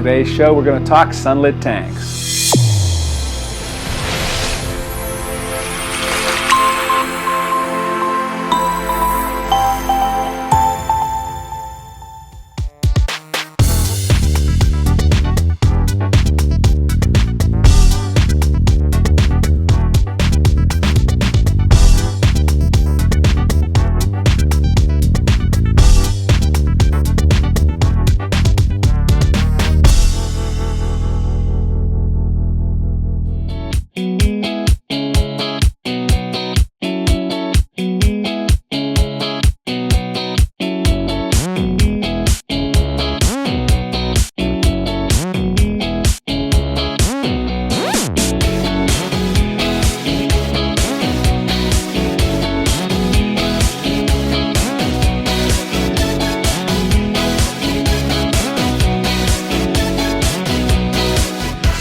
today's show, we're going to talk sunlit tanks.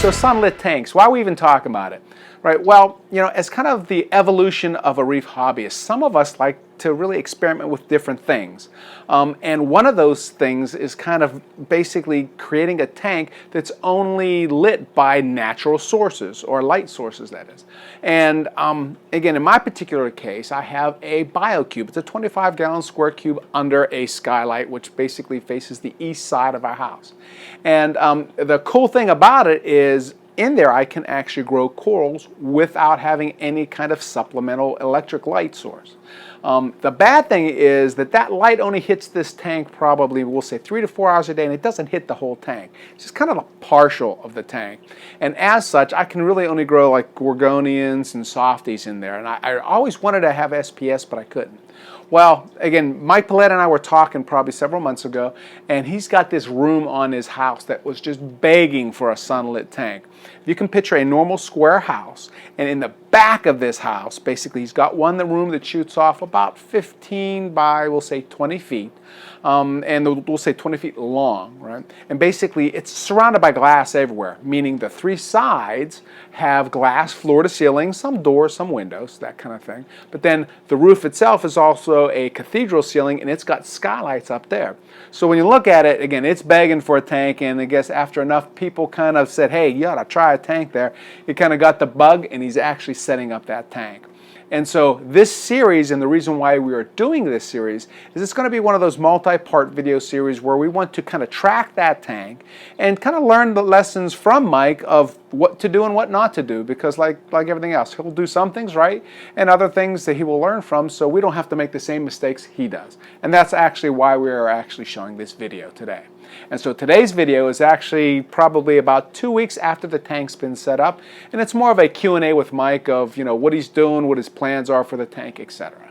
So sunlit tanks, why are we even talking about it? Right, well, you know, as kind of the evolution of a reef hobbyist, some of us like to really experiment with different things. And one of those things is kind of basically creating a tank that's only lit by natural sources, or light sources, that is. And again, in my particular case, I have a BioCube. It's a 25-gallon square cube under a skylight, which basically faces the east side of our house. And the cool thing about it is, in there I can actually grow corals without having any kind of supplemental electric light source. The bad thing is that that light only hits this tank probably, we'll say 3 to 4 hours a day, and it doesn't hit the whole tank. It's just kind of a partial of the tank. And as such, I can really only grow like gorgonians and softies in there. And I always wanted to have SPS, but I couldn't. Well, again, Mike Paulette and I were talking probably several months ago, and he's got this room on his house that was just begging for a sunlit tank. You can picture a normal square house, and in the back of this house, basically he's got one room that shoots off about 15 by, we'll say, 20 feet. And we'll say 20 feet long, right? And basically it's surrounded by glass everywhere, meaning the 3 sides have glass floor to ceiling, some doors, some windows, that kind of thing. But then the roof itself is also a cathedral ceiling, and it's got skylights up there. So when you look at it, again, it's begging for a tank, and I guess after enough people kind of said, hey, you ought to try a tank there, he kind of got the bug, and he's actually setting up that tank. And so this series, and the reason why we are doing this series, is it's going to be one of those multi-part video series where we want to kind of track that tank and kind of learn the lessons from Mike of what to do and what not to do, because like everything else, he'll do some things right and other things that he will learn from, so we don't have to make the same mistakes he does. And that's actually why we are actually showing this video today. And so today's video is actually probably about 2 weeks after the tank's been set up, and it's more of a Q&A with Mike of, you know, what he's doing, what his plans are for the tank, etc.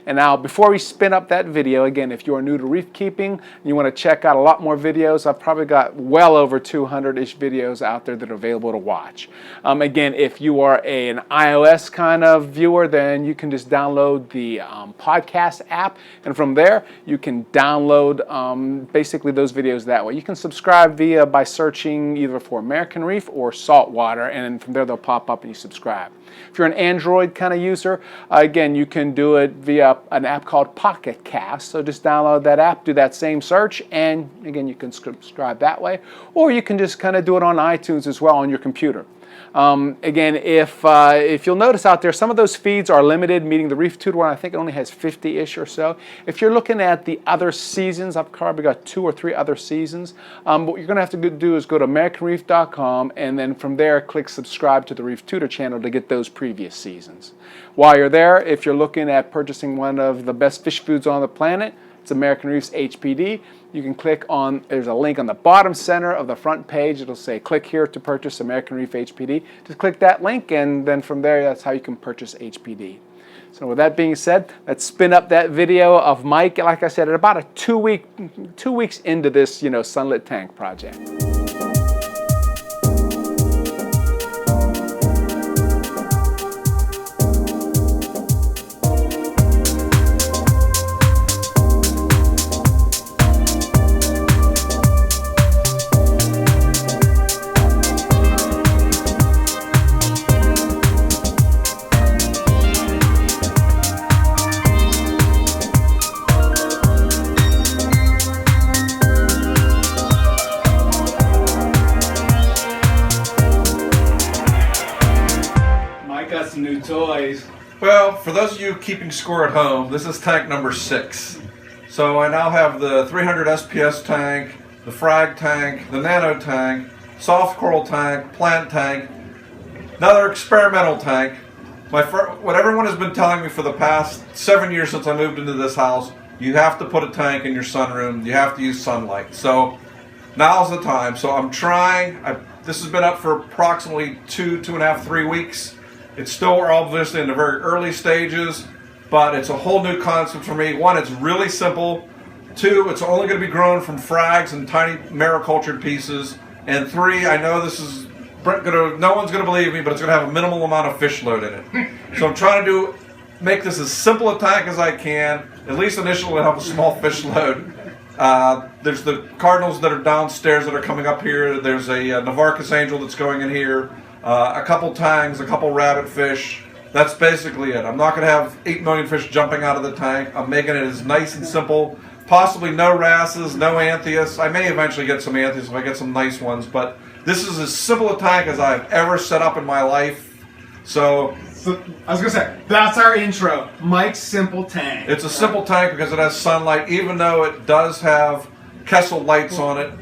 And now, before we spin up that video, again, if you are new to reef keeping and you want to check out a lot more videos, I've probably got well over 200-ish videos out there that are available to watch. Again, if you are an iOS kind of viewer, then you can just download the podcast app, and from there you can download basically those videos that way. You can subscribe by searching either for American Reef or Saltwater, and then from there they'll pop up and you subscribe. If you're an Android kind of user, again, you can do it via an app called Pocket Cast. So just download that app, do that same search, and again, you can subscribe that way. Or you can just kind of do it on iTunes as well on your computer. Again, if you'll notice out there, some of those feeds are limited, meaning the Reef Tutor one, I think it only has 50-ish or so. If you're looking at the other seasons, I've probably got 2 or 3 other seasons. What you're going to have to do is go to AmericanReef.com, and then from there, click subscribe to the Reef Tutor channel to get those previous seasons. While you're there, if you're looking at purchasing one of the best fish foods on the planet, it's American Reef's HPD. You can click on, there's a link on the bottom center of the front page. It'll say click here to purchase American Reef HPD. Just click that link, and then from there, that's how you can purchase HPD. So with that being said, let's spin up that video of Mike, like I said, at about a 2 weeks into this, you know, sunlit tank project. some new toys. Well, for those of you keeping score at home, this is tank number 6. So I now have the 300 SPS tank, the frag tank, the nano tank, soft coral tank, plant tank, another experimental tank. What everyone has been telling me for the past 7 years since I moved into this house, you have to put a tank in your sunroom, you have to use sunlight. So now's the time. So I'm trying. This has been up for approximately 2.5, 3 weeks. It's still obviously in the very early stages, but it's a whole new concept for me. One, it's really simple. 2, it's only going to be grown from frags and tiny maricultured pieces. And 3, I know this is no one's going to believe me, but it's going to have a minimal amount of fish load in it. So I'm trying to make this as simple a tank as I can, at least initially to have a small fish load. There's the cardinals that are downstairs that are coming up here. There's a Navarcus angel that's going in here. A couple tangs, a couple rabbit fish. That's basically it. I'm not going to have 8 million fish jumping out of the tank. I'm making it as nice and simple. Possibly no wrasses, no anthias. I may eventually get some anthias if I get some nice ones, but this is as simple a tank as I've ever set up in my life. So I was going to say, that's our intro. Mike's Simple Tank. It's a simple tank because it has sunlight, even though it does have Kessel lights on it.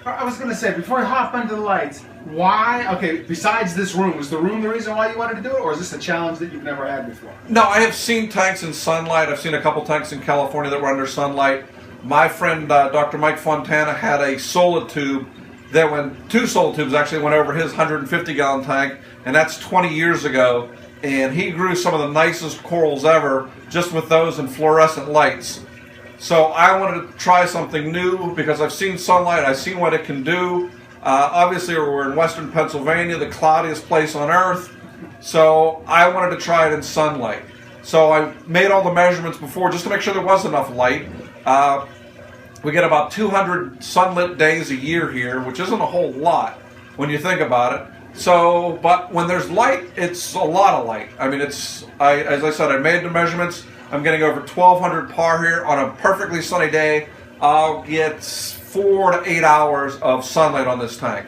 I was going to say, before I hop into the lights, why, okay, besides this room, was the room the reason why you wanted to do it, or is this a challenge that you've never had before? No, I have seen tanks in sunlight. I've seen a couple tanks in California that were under sunlight. My friend, Dr. Mike Fontana, had a solar tube that went, 2 solar tubes actually went over his 150-gallon tank, and that's 20 years ago. And he grew some of the nicest corals ever just with those and fluorescent lights. So I wanted to try something new because I've seen sunlight, I've seen what it can do. Obviously we're in western Pennsylvania, the cloudiest place on earth. So I wanted to try it in sunlight. So I made all the measurements before just to make sure there was enough light. We get about 200 sunlit days a year here, which isn't a whole lot when you think about it. So, but when there's light, it's a lot of light. I mean, as I said, I made the measurements. I'm getting over 1,200 par here. On a perfectly sunny day, I'll get 4 to 8 hours of sunlight on this tank.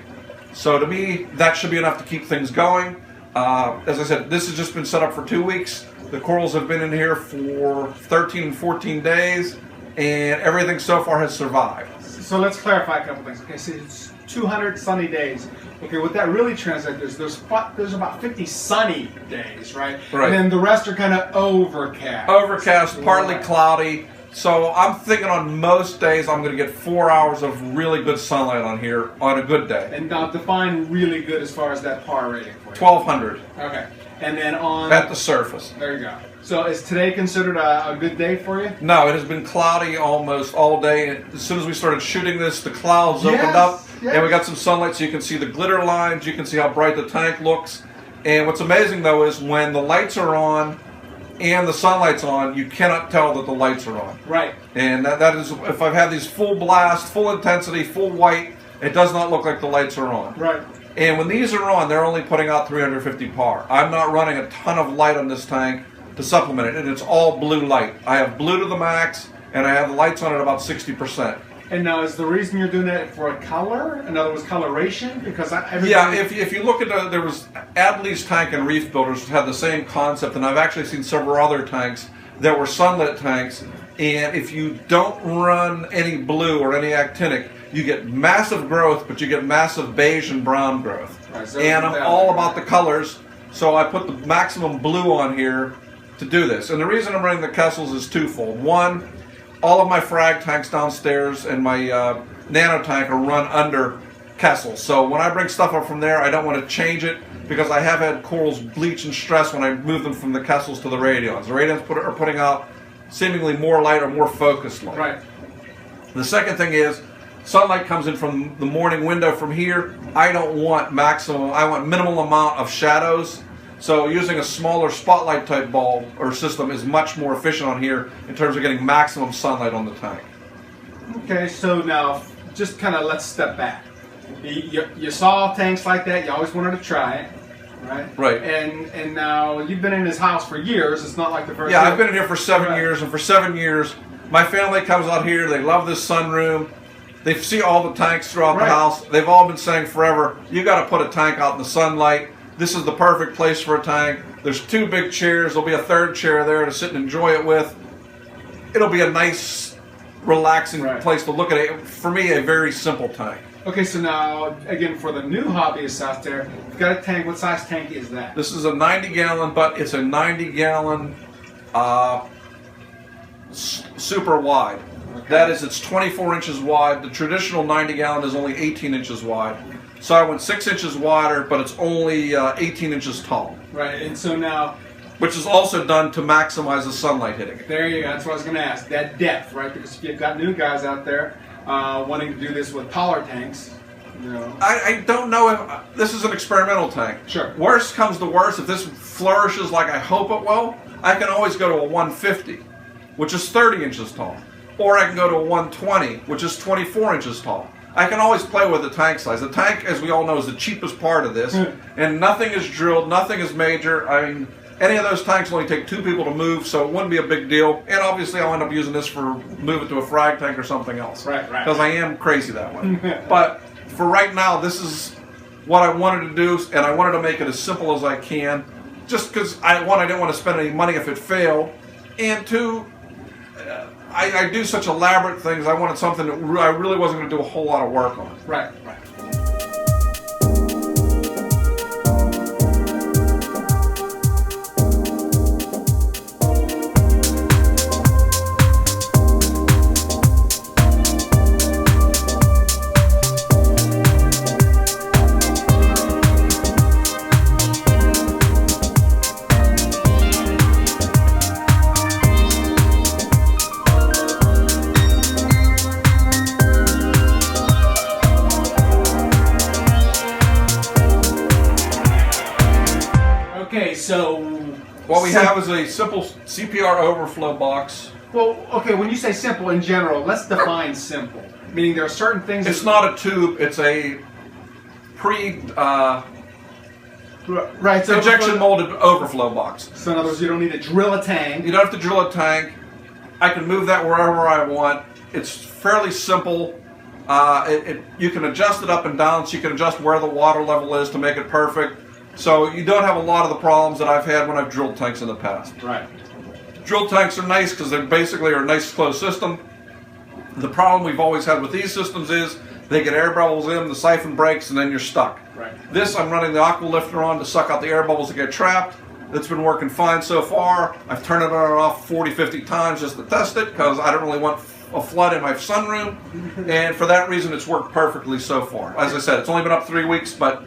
So to me, that should be enough to keep things going. As I said, this has just been set up for 2 weeks. The corals have been in here for 13 and 14 days, and everything so far has survived. So let's clarify a couple things. Okay, so it's 200 sunny days. Okay, what that really translates is there's about 50 sunny days, right? Right. And then the rest are kind of overcast. Overcast, partly cloudy. So I'm thinking on most days I'm going to get 4 hours of really good sunlight on here on a good day. And now define really good as far as that par rating for you. 1,200. Okay. And then on... At the surface. There you go. So is today considered a good day for you? No, it has been cloudy almost all day. As soon as we started shooting this, the clouds opened up, and we got some sunlight, so you can see the glitter lines, you can see how bright the tank looks. And what's amazing, though, is when the lights are on and the sunlight's on, you cannot tell that the lights are on. Right. And that is, if I've had these full blast, full intensity, full white, it does not look like the lights are on. Right. And when these are on, they're only putting out 350 par. I'm not running a ton of light on this tank to supplement it, and it's all blue light. I have blue to the max, and I have the lights on at about 60%. And now, is the reason you're doing that for a color? In other words, coloration? Because yeah, if you look at there was Adley's Tank and Reef Builders had the same concept, and I've actually seen several other tanks that were sunlit tanks. And if you don't run any blue or any actinic, you get massive growth, but you get massive beige and brown growth. Right, so and I'm all about the colors, so I put the maximum blue on here to do this. And the reason I'm running the Kessels is twofold. One, all of my frag tanks downstairs and my nano tank are run under Kessels. So when I bring stuff up from there, I don't want to change it because I have had corals bleach and stress when I move them from the Kessels to the Radions. The Radions are putting out seemingly more light or more focused light. Right. The second thing is, sunlight comes in from the morning window from here. I don't want maximum, I want minimal amount of shadows. So using a smaller spotlight type bulb or system is much more efficient on here in terms of getting maximum sunlight on the tank. Okay, so now just kind of let's step back. You saw tanks like that, you always wanted to try it, right? Right. And now you've been in this house for years, it's not like the first Yeah, year. I've been in here for 7 years, and for 7 years, my family comes out here, they love this sunroom. They see all the tanks throughout the house. They've all been saying forever, you got to put a tank out in the sunlight. this is the perfect place for a tank. There's 2 big chairs. There'll be a 3rd chair there to sit and enjoy it with. It'll be a nice, relaxing place to look at it. For me, a very simple tank. Okay, so now, again, for the new hobbyists out there, you've got a tank. What size tank is that? This is a 90-gallon, but it's a 90-gallon super wide. Okay. That is, it's 24 inches wide. The traditional 90-gallon is only 18 inches wide. So I went 6 inches wider, but it's only 18 inches tall. Right, and so now... Which is also done to maximize the sunlight hitting it. There you go. That's what I was going to ask. That depth, right? Because if you've got new guys out there wanting to do this with polar tanks, you know. I don't know if this is an experimental tank. Sure. Worst comes to worst, if this flourishes like I hope it will, I can always go to a 150, which is 30 inches tall. Or I can go to a 120, which is 24 inches tall. I can always play with the tank size. The tank, as we all know, is the cheapest part of this, and nothing is drilled, nothing is major. I mean, any of those tanks only take 2 people to move, so it wouldn't be a big deal. And obviously, I'll end up using this for move it to a frag tank or something else. Right. Because I am crazy that way. But for right now, this is what I wanted to do, and I wanted to make it as simple as I can. Just because I didn't want to spend any money if it failed, and 2, I do such elaborate things. I wanted something that I really wasn't going to do a whole lot of work on. Right. Okay, so what we have is a simple CPR overflow box. Well, okay, when you say simple in general, let's define simple. Meaning there are certain things... It's not a tube, it's a injection molded overflow box. So in other words, you don't need to drill a tank. You don't have to drill a tank. I can move that wherever I want. It's fairly simple. You can adjust it up and down, so you can adjust where the water level is to make it perfect. So you don't have a lot of the problems that I've had when I've drilled tanks in the past. Right. Drill tanks are nice because they basically are a nice closed system. The problem we've always had with these systems is they get air bubbles in, the siphon breaks, and then you're stuck. Right. This I'm running the aqua lifter on to suck out the air bubbles that get trapped. It's been working fine so far. I've turned it on and off 40, 50 times just to test it because I don't really want a flood in my sunroom. And for that reason, it's worked perfectly so far. As I said, it's only been up 3 weeks, but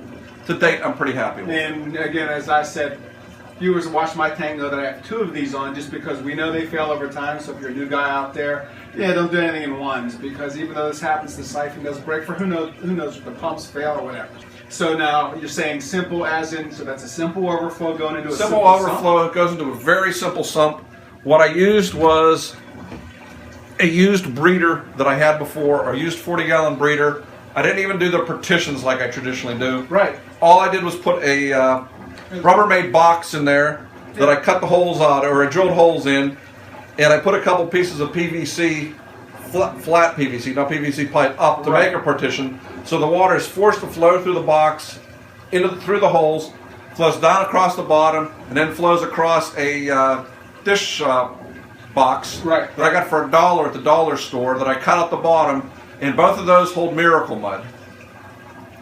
to date, I'm pretty happy with it. And again, as I said, viewers who watch my tank know that I have 2 of these on just because we know they fail over time. So if you're a new guy out there, don't do anything in ones, because even though this happens, the siphon does break for who knows if the pumps fail or whatever. So now you're saying simple as in, so that's a simple overflow going into a simple overflow. sump? It goes into a very simple sump. What I used was a used breeder that I had before, a used 40-gallon breeder. I didn't even do the partitions like I traditionally do. Right. All I did was put a Rubbermaid box in there that I cut the holes out, or I drilled holes in, and I put a couple pieces of PVC, flat PVC, not PVC pipe, up to make a partition. So the water is forced to flow through the box, through the holes, flows down across the bottom, and then flows across a dish box that I got for $1 at the dollar store that I cut out the bottom, and both of those hold Miracle Mud.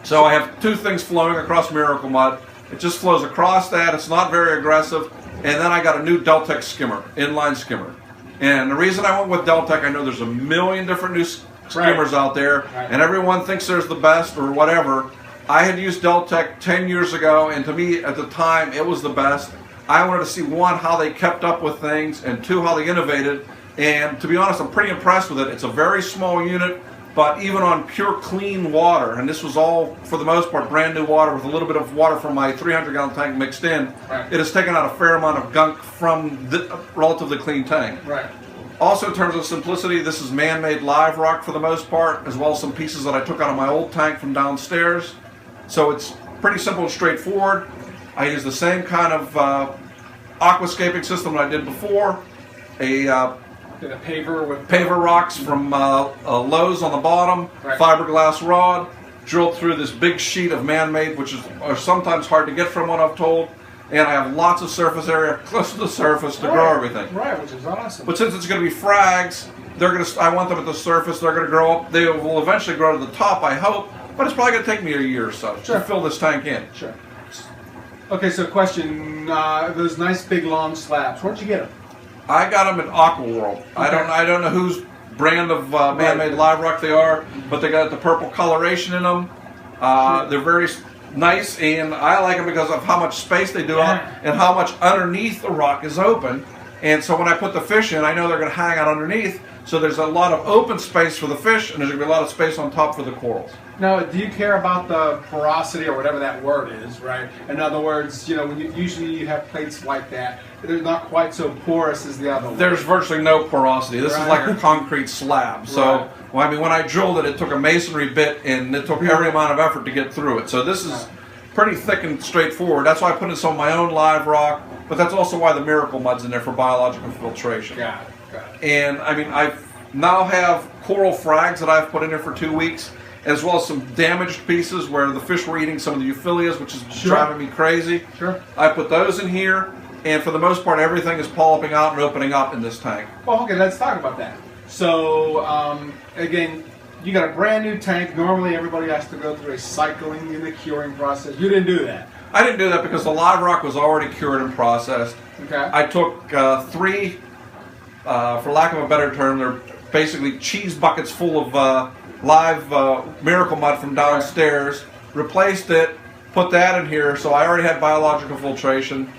So I have 2 things flowing across Miracle Mud. It just flows across that. It's not very aggressive. And then I got a new Deltec skimmer, inline skimmer. And the reason I went with Deltec, I know there's a million different new skimmers out there, and everyone thinks there's the best or whatever. I had used Deltec 10 years ago, and to me at the time it was the best. I wanted to see, 1, how they kept up with things, and 2, how they innovated. And to be honest, I'm pretty impressed with it. It's a very small unit, but even on pure clean water, and this was all, for the most part, brand new water with a little bit of water from my 300-gallon tank mixed in, it has taken out a fair amount of gunk from the relatively clean tank. Right. Also, in terms of simplicity, this is man-made live rock for the most part, as well as some pieces that I took out of my old tank from downstairs. So it's pretty simple and straightforward. I use the same kind of aquascaping system that I did before. The paver with paver rocks from Lowe's on the bottom, fiberglass rod, drilled through this big sheet of man-made, which are sometimes hard to get from what I've told. And I have lots of surface area close to the surface to grow everything. Right, which is awesome. But since it's going to be frags, I want them at the surface. They're going to grow up. They will eventually grow to the top, I hope. But it's probably going to take me a year or so to fill this tank in. Sure. Okay, so question: those nice big long slabs. Where'd you get them? I got them at Aqua World. Okay. I don't know whose brand of man-made live rock they are, but they got the purple coloration in them. They're very nice, and I like them because of how much space they do out and how much underneath the rock is open. And so when I put the fish in, I know they're going to hang out underneath. So there's a lot of open space for the fish, and there's going to be a lot of space on top for the corals. Now, do you care about the porosity or whatever that word is, right? In other words, when usually you have plates like that, they're not quite so porous as the other one. There's virtually no porosity. This is like a concrete slab. So, when I drilled it, it took a masonry bit, and it took every amount of effort to get through it. So this is pretty thick and straightforward. That's why I put in some of my own live rock, but that's also why the Miracle Mud's in there for biological filtration. Got it. And I now have coral frags that I've put in there for 2 weeks, as well as some damaged pieces where the fish were eating some of the euphyllias, which is driving me crazy. Sure. I put those in here, and for the most part, everything is polyping out and opening up in this tank. Well, okay, let's talk about that. So, again, you got a brand new tank. Normally, everybody has to go through a cycling and a curing process. You didn't do that. I didn't do that because the live rock was already cured and processed. Okay. I took 3, for lack of a better term, they're basically cheese buckets full of live Miracle Mud from downstairs, replaced it, put that in here, so I already had biological filtration.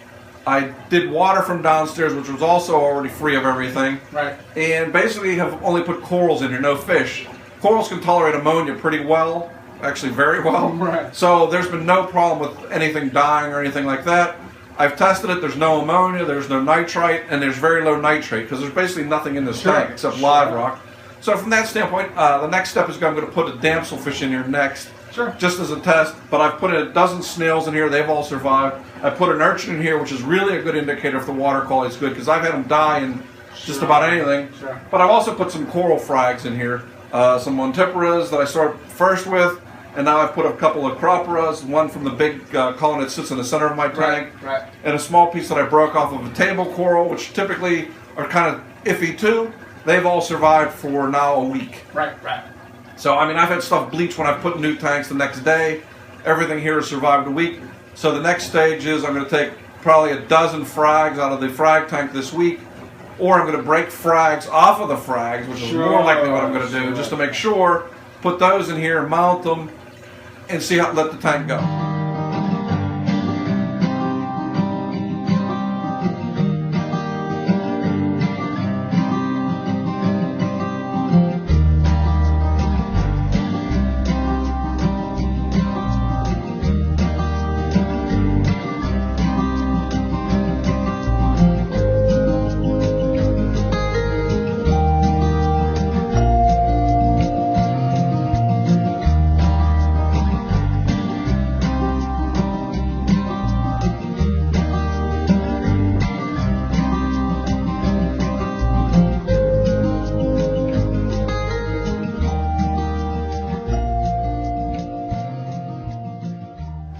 I did water from downstairs, which was also already free of everything. Right. And basically have only put corals in here, no fish. Corals can tolerate ammonia pretty well, actually very well. Right. So there's been no problem with anything dying or anything like that. I've tested it, there's no ammonia, there's no nitrite, and there's very low nitrate, because there's basically nothing in this tank except live rock. So from that standpoint, the next step is I'm going to put a damsel fish in here next, just as a test. But I've put a dozen snails in here, they've all survived. I put an urchin in here, which is really a good indicator if the water quality is good, because I've had them die in just about anything. But I've also put some coral frags in here, some Montiparas that I started first with, and now I've put a couple of Croperas, one from the big colony that sits in the center of my tank, and a small piece that I broke off of a table coral, which typically are kind of iffy too. They've all survived for now a week. Right. So, I've had stuff bleach when I put in new tanks the next day. Everything here has survived a week. So the next stage is I'm going to take probably a dozen frags out of the frag tank this week, or I'm going to break frags off of the frags, which is more likely what I'm going to do, just to make sure, put those in here, mount them, and see how let the tank go.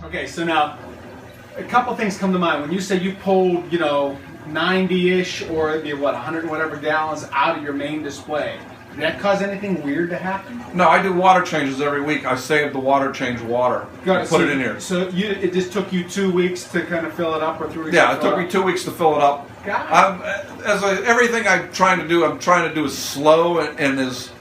Okay, so now a couple things come to mind. When you say you pulled, 90-ish or it'd be 100 and whatever gallons out of your main display, did that cause anything weird to happen? No, I do water changes every week. I save the water change water. Put it in here. So it just took you 2 weeks to kind of fill it up, or 3 weeks? Yeah, it took me 2 weeks to fill it up. Everything I'm trying to do is slow and is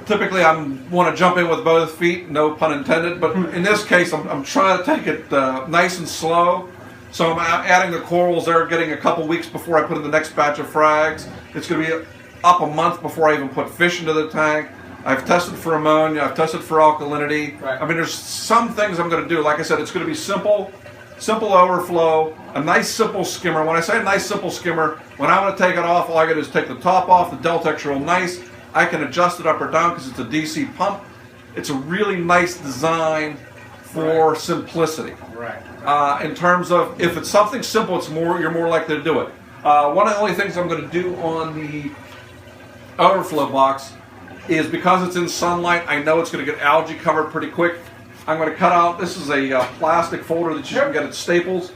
Typically, I want to jump in with both feet, no pun intended. But in this case, I'm trying to take it nice and slow. So I'm adding the corals. They're getting a couple weeks before I put in the next batch of frags. It's going to be up a month before I even put fish into the tank. I've tested for ammonia. I've tested for alkalinity. There's some things I'm going to do. Like I said, it's going to be simple overflow, a nice simple skimmer. When I say a nice simple skimmer, when I want to take it off, all I got to do is take the top off. The Deltec's real nice. I can adjust it up or down because it's a DC pump. It's a really nice design for simplicity. In terms of if it's something simple, you're more likely to do it. One of the only things I'm going to do on the overflow box is because it's in sunlight, I know it's going to get algae covered pretty quick. I'm going to cut out, this is a plastic folder that you can get at Staples.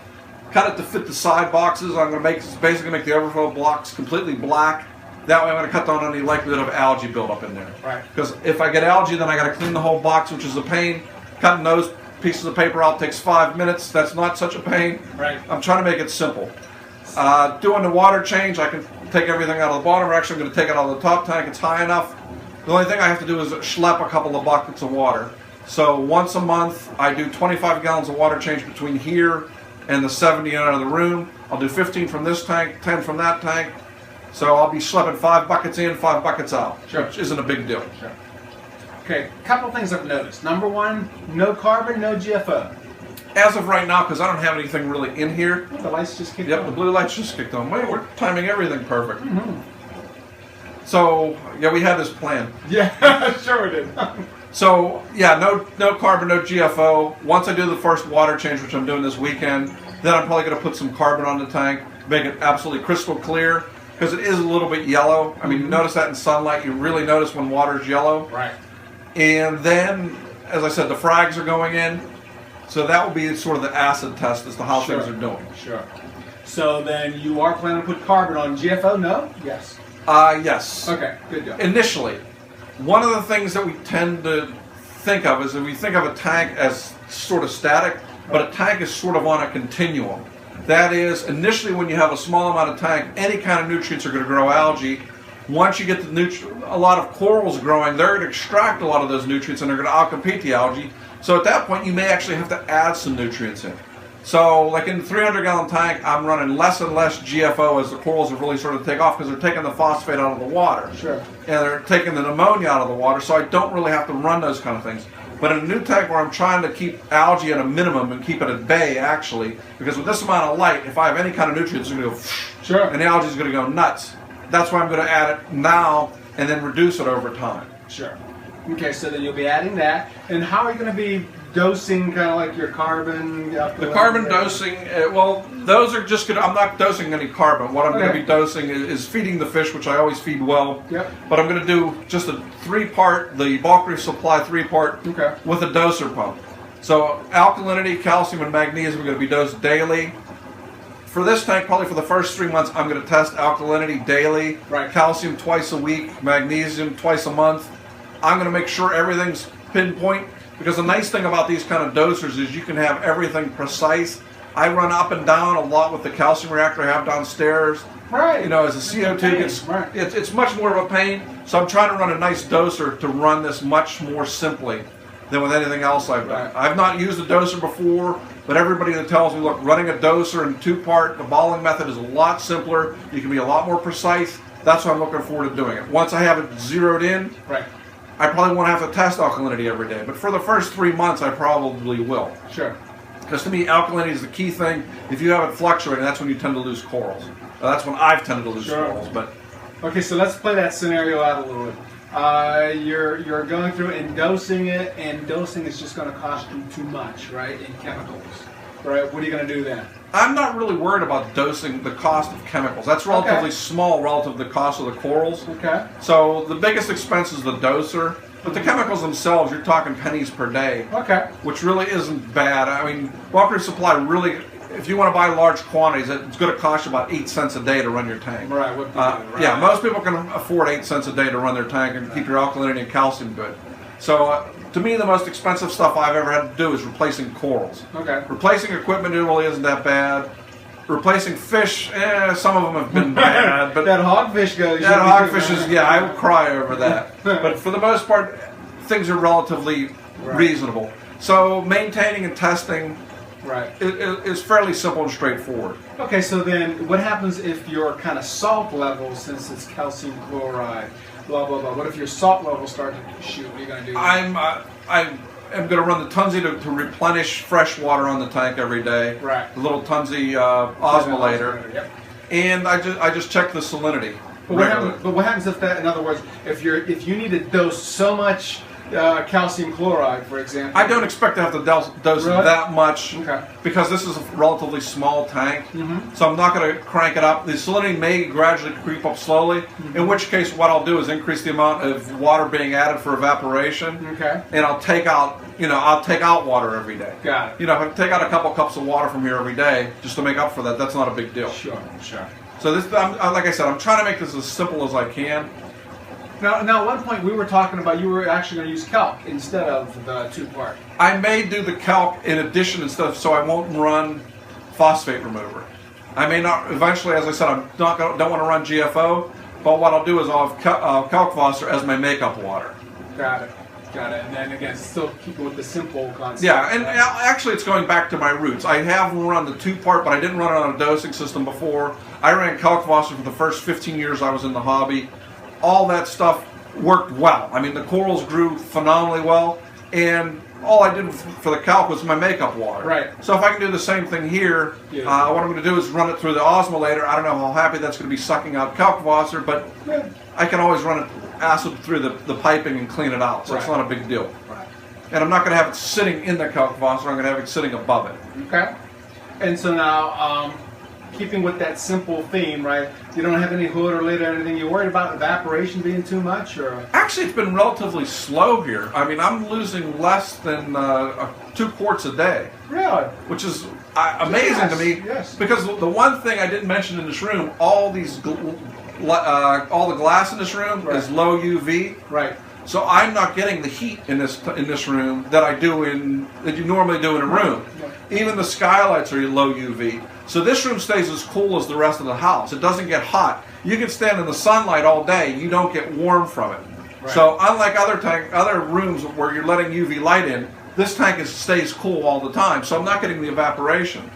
Cut it to fit the side boxes. I'm going to basically make the overflow blocks completely black. That way I'm going to cut down on any likelihood of algae buildup in there. Right. Because if I get algae, then I got to clean the whole box, which is a pain. Cutting those pieces of paper out takes 5 minutes. That's not such a pain. Right. I'm trying to make it simple. Doing the water change, I can take everything out of the bottom. Or actually, I'm going to take it out of the top tank. It's high enough. The only thing I have to do is schlep a couple of buckets of water. So once a month, I do 25 gallons of water change between here and the 70 out of the room. I'll do 15 from this tank, 10 from that tank. So I'll be schlepping 5 buckets in, 5 buckets out, Sure. which isn't a big deal. Sure. Okay, a couple of things I've noticed. Number one, no carbon, no GFO. As of right now, because I don't have anything really in here. Oh, the lights just kicked Yep, on. the blue lights just kicked on. Wait, we're timing everything perfect. So, yeah, we had this plan. Yeah, sure we did. So, yeah, no carbon, no GFO. Once I do the first water change, which I'm doing this weekend, then I'm probably going to put some carbon on the tank, make it absolutely crystal clear, because it is a little bit yellow. I mean, you notice that in sunlight. You really notice when water's yellow. Right. And then, as I said, the frags are going in. So that will be sort of the acid test as to how Sure. things are doing. Sure. So then you are planning to put carbon on GFO? No? Yes. Yes. Okay, good deal. Initially, one of the things that we tend to think of is that we think of a tank as sort of static, but a tank is sort of on a continuum. That is, initially when you have a small amount of tank, any kind of nutrients are going to grow algae. Once you get a lot of corals growing, they're going to extract a lot of those nutrients and they're going to outcompete the algae. So at that point, you may actually have to add some nutrients in. So like in the 300-gallon tank, I'm running less and less GFO as the corals have really started to take off because they're taking the phosphate out of the water. Sure. And they're taking the ammonia out of the water, so I don't really have to run those kind of things. But in a new tank where I'm trying to keep algae at a minimum and keep it at bay, actually, because with this amount of light, if I have any kind of nutrients, it's going to go Sure. and the algae is going to go nuts. That's why I'm going to add it now and then reduce it over time. Sure. Okay, so then you'll be adding that. And how are you going to be dosing kind of like your carbon? The carbon dosing, well, those are just going to, I'm not dosing any carbon. What I'm going to be dosing is feeding the fish, which I always feed well. Yep. But I'm going to do just a 3-part, the bulk reef supply 3-part Okay. with a doser pump. So alkalinity, calcium, and magnesium are going to be dosed daily. For this tank, probably for the first 3 months, I'm going to test alkalinity daily, Right. calcium twice a week, magnesium twice a month. I'm going to make sure everything's pinpoint, because the nice thing about these kind of dosers is you can have everything precise. I run up and down a lot with the calcium reactor I have downstairs. Right. You know, as the CO2 gets, Right. it's much more of a pain. So I'm trying to run a nice doser to run this much more simply than with anything else I've done. Right. I've not used a doser before, but everybody that tells me, look, running a doser in 2-part, the balling method is a lot simpler. You can be a lot more precise. That's why I'm looking forward to doing it. Once I have it zeroed in, Right. I probably won't have to test alkalinity every day, but for the first 3 months, I probably will. Sure. Because to me, alkalinity is the key thing. If you have it fluctuating, that's when you tend to lose corals. That's when I've tended to lose Sure. corals. But Okay, so let's play that scenario out a little bit. You're going through and dosing it, and dosing is just going to cost you too much, right, in chemicals. Right? What are you going to do then? I'm not really worried about dosing the cost of chemicals. That's relatively small relative to the cost of the corals. Okay. So the biggest expense is the doser. But the chemicals themselves, you're talking pennies per day. Okay. Which really isn't bad. I mean, bulk reef supply really, if you want to buy large quantities, it's going to cost you about 8 cents a day to run your tank. Right. What right. Yeah, most people can afford 8 cents a day to run their tank and keep your alkalinity and calcium good. So to me, the most expensive stuff I've ever had to do is replacing corals. Okay. Replacing equipment, it really isn't that bad. Replacing fish, some of them have been bad, but that hogfish goes. that hogfish is, yeah, I would cry over that. But for the most part, things are relatively reasonable. So maintaining and testing Right. is fairly simple and straightforward. Okay, so then what happens if your kind of salt level, since it's calcium chloride, blah, blah, blah, what if your salt levels start to shoot? What are you going to do? I'm going to run the Tunzi to replenish fresh water on the tank every day. Right. The little Tunzi osmolator. Yep. And I just check the salinity. But what happens if that, in other words, if you need to dose so much calcium chloride, for example? I don't expect to have to dose Really? that much Okay. because this is a relatively small tank. So I'm not going to crank it up. The salinity may gradually creep up slowly, in which case what I'll do is increase the amount of water being added for evaporation. Okay. And I'll take out, I'll take out water every day. Got it. If I take out a couple cups of water from here every day just to make up for that, that's not a big deal. Sure. So this, like I said, I'm trying to make this as simple as I can. Now, at one point we were talking about you were actually going to use kelp instead of the two-part. I may do the kelp in addition and stuff, so I won't run phosphate remover. I may not. Eventually, as I said, don't want to run GFO, but what I'll do is I'll have kelp phosphor as my makeup water. Got it. And then again, still keep it with the simple concept. Yeah, and actually, it's going back to my roots. I have run the two-part, but I didn't run it on a dosing system before. I ran kelp phosphor for the first 15 years I was in the hobby. All that stuff worked well. I mean, the corals grew phenomenally well, and all I did for the kelp was my makeup water. Right. So if I can do the same thing here, what I'm going to do is run it through the osmolator. I don't know how happy that's going to be sucking out kelp phosphor, but I can always run acid through the piping and clean it out, so it's not a big deal. Right. And I'm not going to have it sitting in the kelp phosphor. I'm going to have it sitting above it. Okay. And so now, keeping with that simple theme, right? You don't have any hood or lid or anything. You worried about evaporation being too much, or? Actually, it's been relatively slow here. I mean, I'm losing less than 2 quarts a day. Really? Which is amazing to me. Yes. Because the one thing I didn't mention in this room, all the glass in this room is low UV. Right. So I'm not getting the heat in this room that you normally do in a room. Even the skylights are low UV. So this room stays as cool as the rest of the house. It doesn't get hot. You can stand in the sunlight all day. You don't get warm from it. Right. So unlike other rooms where you're letting UV light in, this tank stays cool all the time. So I'm not getting the evaporation.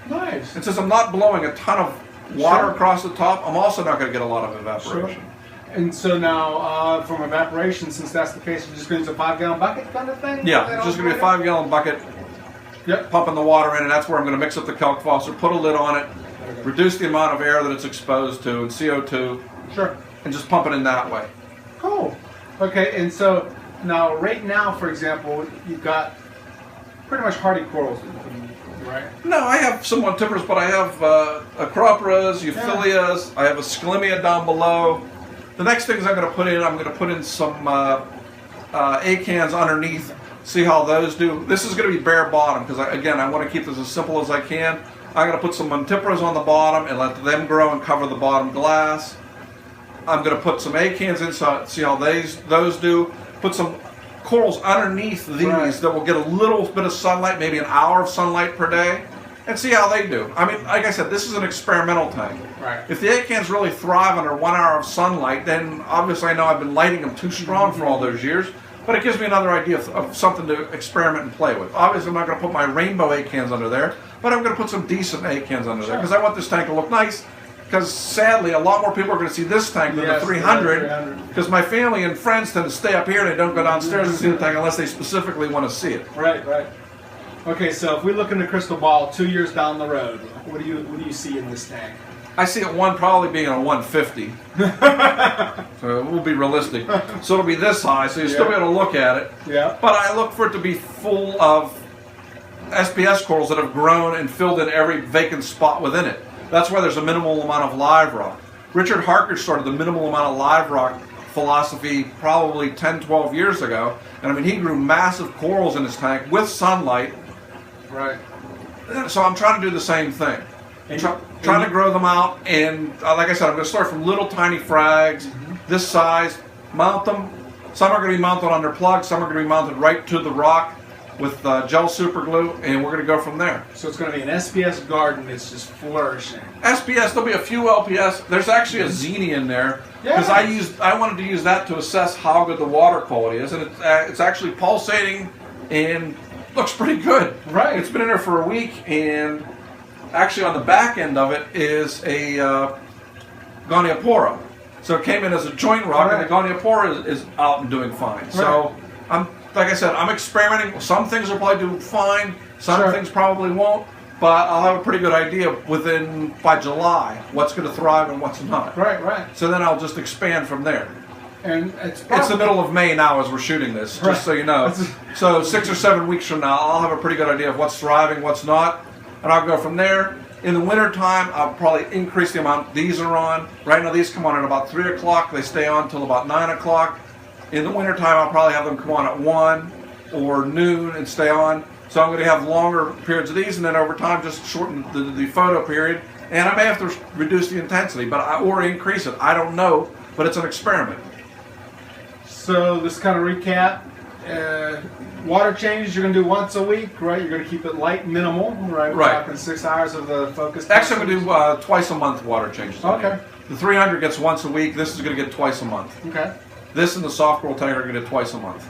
Nice. And since I'm not blowing a ton of water across the top, I'm also not going to get a lot of evaporation. Sure. And so now, from evaporation, since that's the case, you're just going to use a 5-gallon bucket kind of thing? Yeah, it's just going to be a 5-gallon bucket. Yep. Pumping the water in, and that's where I'm going to mix up the kelp phosphor, put a lid on it, reduce the amount of air that it's exposed to, and CO2, Sure. and just pump it in that way. Cool. Okay, and so now, right now, for example, you've got pretty much hardy corals, right? No, I have some Montiferous, but I have Acroporas, Euphyllias, I have a Scalimia down below. The next things I'm going to put in some acans underneath. See how those do. This is going to be bare bottom because, again, I want to keep this as simple as I can. I'm going to put some Montiferous on the bottom and let them grow and cover the bottom glass. I'm going to put some acans inside, see how those do. Put some corals underneath these that will get a little bit of sunlight, maybe an hour of sunlight per day, and see how they do. I mean, like I said, this is an experimental tank. Right. If the acans really thrive under 1 hour of sunlight, then obviously I know I've been lighting them too strong for all those years. But it gives me another idea of something to experiment and play with. Obviously, I'm not going to put my rainbow acans under there, but I'm going to put some decent acans under there because I want this tank to look nice. Because sadly, a lot more people are going to see this tank than the 300. Because my family and friends tend to stay up here and they don't go downstairs and see the tank unless they specifically want to see it. Right. Okay, so if we look in the crystal ball 2 years down the road, what do you see in this tank? I see it probably being a 150. So we'll be realistic. So it'll be this high, so you'll still be able to look at it. Yeah. But I look for it to be full of SPS corals that have grown and filled in every vacant spot within it. That's why there's a minimal amount of live rock. Richard Harker started the minimal amount of live rock philosophy probably 10, 12 years ago. And I mean, he grew massive corals in his tank with sunlight. Right. So I'm trying to do the same thing. Trying to grow them out, and like I said, I'm going to start from little tiny frags, this size, mount them. Some are going to be mounted under plugs, some are going to be mounted right to the rock with gel super glue, and we're going to go from there. So it's going to be an SPS garden that's just flourishing. SPS, there'll be a few LPS. There's actually a Xenia in there because I wanted to use that to assess how good the water quality is, and it's actually pulsating and looks pretty good. Right. It's been in there for a week, and actually on the back end of it is a Goniopora. So it came in as a joint rock, and the Goniopora is out and doing fine. Right. So like I said, I'm experimenting. Some things will probably do fine, some things probably won't, but I'll have a pretty good idea by July what's going to thrive and what's not. Right. So then I'll just expand from there. And It's the middle of May now as we're shooting this, just Right. so you know. So 6 or 7 weeks from now, I'll have a pretty good idea of what's thriving, what's not, and I'll go from there. In the wintertime, I'll probably increase the amount these are on. Right now, these come on at about 3 o'clock. They stay on till about 9 o'clock. In the wintertime, I'll probably have them come on at 1 or noon and stay on. So I'm going to have longer periods of these, and then over time, just shorten the photo period. And I may have to reduce the intensity, or increase it. I don't know, but it's an experiment. So this kind of recap. Water changes you're going to do once a week, right? You're going to keep it light, minimal, right? We're talking 6 hours of the focus. Actually, I'm going to do twice a month water changes. Okay. The 300 gets once a week. This is going to get twice a month. Okay. This and the soft coral tank are going to get twice a month.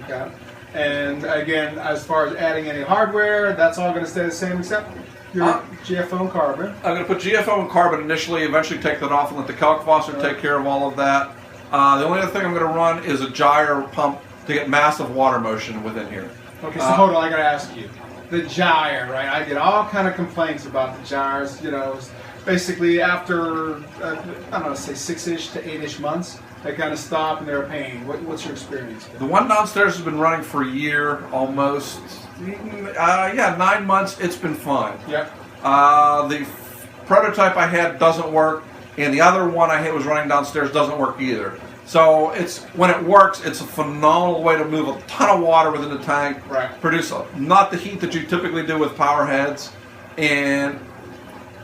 Okay. And again, as far as adding any hardware, that's all going to stay the same except your GFO and carbon. I'm going to put GFO and carbon initially, eventually take that off and let the calc faucet take care of all of that. The only other thing I'm going to run is a gyre pump to get massive water motion within here. Okay, so hold on, I got to ask you. The gyre, right? I get all kind of complaints about the gyres, you know, basically after, I don't know, say 6-ish to 8-ish months, they kind of stop and they're a pain. What's your experience? The one downstairs has been running for a year almost. 9 months. It's been fine. Yeah. The prototype I had doesn't work, and the other one I had was running downstairs doesn't work either. So when it works, it's a phenomenal way to move a ton of water within the tank, right. Produce not the heat that you typically do with power heads, and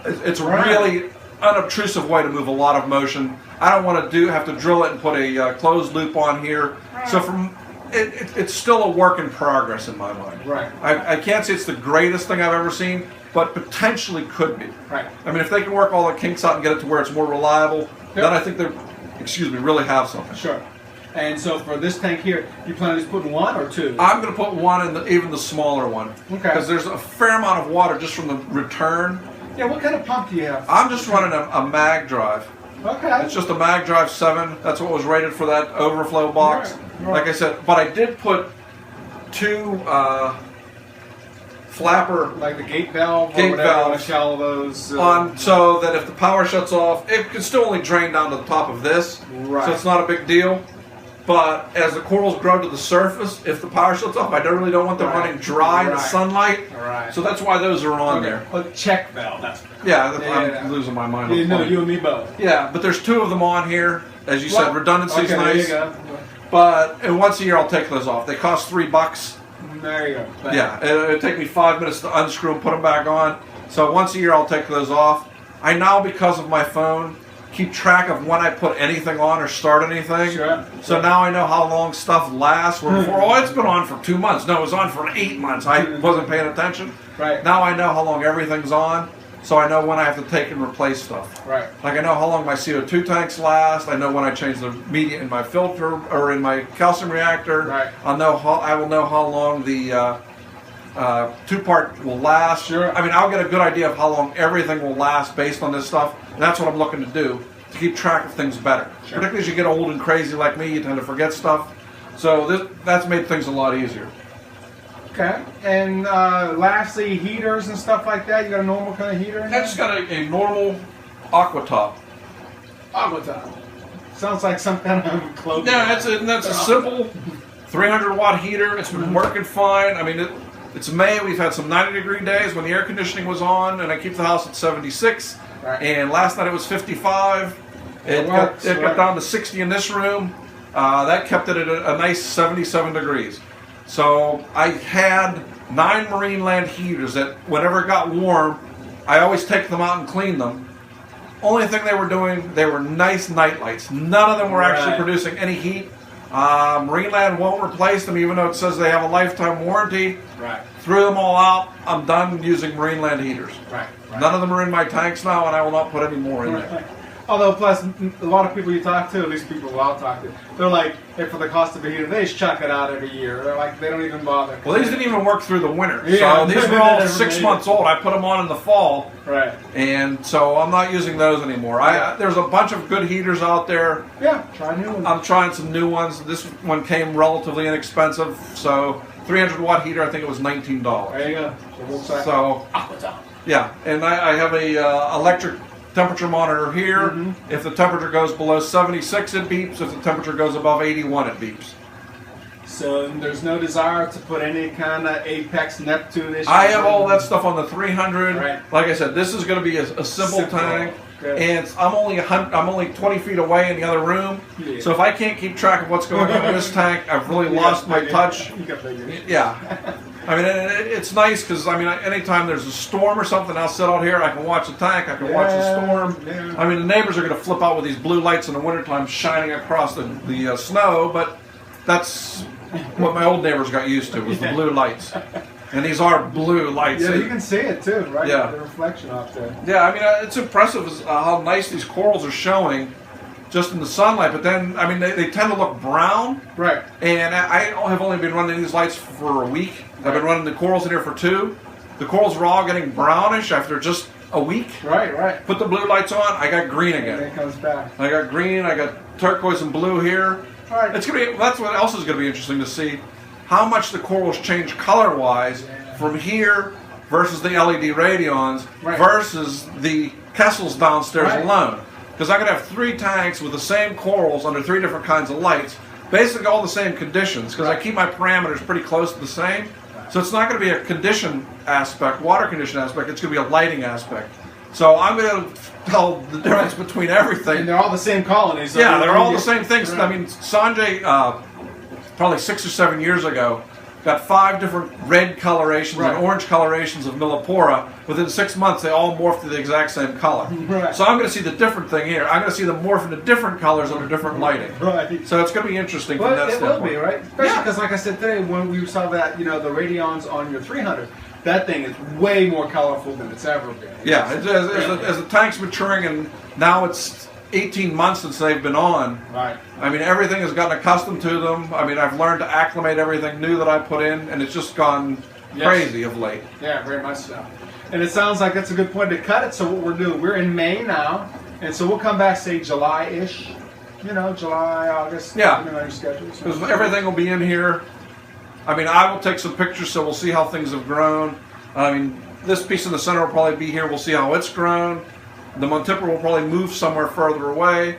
it's a really unobtrusive way to move a lot of motion. I don't want to have to drill it and put a closed loop on here. So it's still a work in progress in my mind. Right. I can't say it's the greatest thing I've ever seen, but potentially could be. Right. I mean, if they can work all the kinks out and get it to where it's more reliable, then I think they're, really have something. Sure. And so for this tank here, you plan on just putting 1 or 2? I'm going to put 1 in even the smaller one. Okay. Because there's a fair amount of water just from the return. Yeah, what kind of pump do you have? I'm just running a mag drive. Okay. It's just a mag drive 7. That's what was rated for that overflow box. Right. Like I said, but I did put 2 flapper like the gate valve Gate or whatever valves you call those on, so that if the power shuts off, it can still only drain down to the top of this. Right. So it's not a big deal. But as the corals grow to the surface, if the power shuts off, I really don't want them running dry in the sunlight. Right. So that's why those are on there. Well, check valve. I'm losing my mind. No, you and me both. Yeah, but there's 2 of them on here. As you said, redundancy's nice. There you go. But once a year I'll take those off. They cost $3. There you go. Yeah, it'll take me 5 minutes to unscrew and put them back on. So once a year I'll take those off. I now, because of my phone, keep track of when I put anything on or start anything. Sure. So now I know how long stuff lasts. Where before, it's been on for 2 months. No, it was on for 8 months. I wasn't paying attention. Right. Now I know how long everything's on. So I know when I have to take and replace stuff. Right. Like I know how long my CO2 tanks last. I know when I change the media in my filter or in my calcium reactor. Right. I will know how long the 2-part will last. Sure. I mean, I'll get a good idea of how long everything will last based on this stuff. And that's what I'm looking to do, to keep track of things better. Sure. Particularly as you get old and crazy like me, you tend to forget stuff. So that's made things a lot easier. Okay. And lastly, heaters and stuff like that. You got a normal kind of heater in I there? just got a normal aqua top. Aqua top. Sounds like some kind of clothing. Yeah, that's a simple 300-watt heater. It's been working fine. I mean, it's May. We've had some 90-degree days when the air conditioning was on, and I keep the house at 76. Right. And last night it was 55. It got down to 60 in this room. That kept it at a nice 77 degrees. So I had 9 marine land heaters that whenever it got warm, I always take them out and clean them. Only thing they were doing, they were nice night lights. None of them were actually producing any heat. Marine land won't replace them even though it says they have a lifetime warranty. Right. Threw them all out. I'm done using marine land heaters. Right. None of them are in my tanks now, and I will not put any more in there. Although, plus, a lot of people you talk to, at least people I'll talk to, they're like, hey, for the cost of a heater, they just chuck it out every year. They're like, they don't even bother. Well, these didn't even work through the winter. Yeah, So these were all 6 months old. I put them on in the fall. Right. And so I'm not using those anymore. There's a bunch of good heaters out there. Yeah, try new ones. I'm trying some new ones. This one came relatively inexpensive. So 300-watt heater, I think it was $19. There you go. So, yeah. And I have a electric temperature monitor here. If the temperature goes below 76, it beeps. If the temperature goes above 81, it beeps. So there's no desire to put any kind of Apex Neptune issue. I have all that stuff on the 300. Right. Like I said, this is going to be a simple tank. Okay. And I'm only 20 feet away in the other room. Yeah. So if I can't keep track of what's going on in this tank, I've really lost my touch. You got figure. Yeah. I mean, it's nice because, I mean, anytime there's a storm or something, I'll sit out here, I can watch the tank, I can watch the storm. Yeah. I mean, the neighbors are going to flip out with these blue lights in the wintertime shining across the snow, but that's what my old neighbors got used to, was the blue lights. And these are blue lights. Yeah, you can see it too, right? Yeah. The reflection off there. Yeah, I mean, it's impressive how nice these corals are showing just in the sunlight, but then, I mean, they tend to look brown. Right. And I have only been running these lights for a week. I've been running the corals in here for 2. The corals were all getting brownish after just a week. Right, right. Put the blue lights on, I got green And again. then it comes back. I got green, I got turquoise and blue here. Right. It's gonna be, that's what else is going to be interesting to see, how much the corals change color-wise from here versus the LED radions versus the Kessels downstairs alone. Because I'm going to have 3 tanks with the same corals under 3 different kinds of lights, basically all the same conditions, because I keep my parameters pretty close to the same. So it's not going to be a condition aspect, water condition aspect, it's going to be a lighting aspect. So I'm going to tell the difference between everything. And they're all the same colonies. So Yeah, they're all the same things. Right. I mean, Sanjay, probably 6 or 7 years ago, got 5 different red colorations and orange colorations of Millipora. Within 6 months, they all morphed to the exact same color. Right. So I'm going to see the different thing here. I'm going to see them morph into different colors under different lighting. Right. So it's going to be interesting from Well, that it standpoint. will be, right? Especially because, like I said today, when we saw that, the radions on your 300, that thing is way more colorful than it's ever been. Yeah, as the tank's maturing, and now it's 18 months since they've been on. Right. I mean, everything has gotten accustomed to them. I mean, I've learned to acclimate everything new that I put in, and it's just gone crazy of late. Yeah, very much so. And it sounds like that's a good point to cut it. So what we're doing, we're in May now, and so we'll come back, say July-ish. July, August. Yeah. Depending on your schedules. Because everything will be in here. I mean, I will take some pictures, so we'll see how things have grown. I mean, this piece in the center will probably be here. We'll see how it's grown. The Montipora will probably move somewhere further away.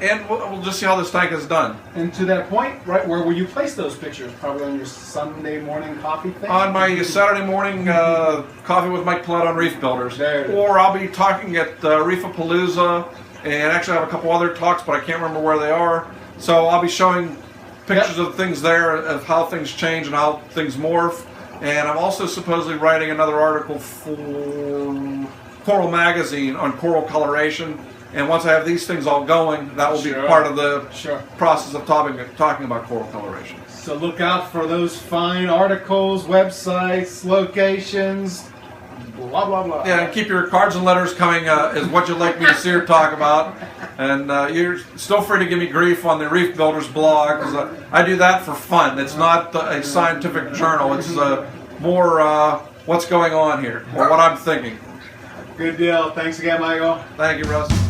And we'll just see how this tank is done. And to that point, right, where will you place those pictures? Probably on your Sunday morning coffee thing? On my Saturday morning coffee with Mike Platt on Reef Builders. There it is. Or I'll be talking at Reefapalooza, and actually I have a couple other talks, but I can't remember where they are. So I'll be showing pictures of things there, of how things change and how things morph. And I'm also supposedly writing another article for Coral Magazine on coral coloration. And once I have these things all going, that will be part of the process of talking about coral coloration. So look out for those fine articles, websites, locations, blah, blah, blah. Yeah, and keep your cards and letters coming is what you'd like me to see or talk about. And you're still free to give me grief on the Reef Builders blog, because I do that for fun. It's not a scientific journal. It's more what's going on here, or what I'm thinking. Good deal. Thanks again, Michael. Thank you, Russ.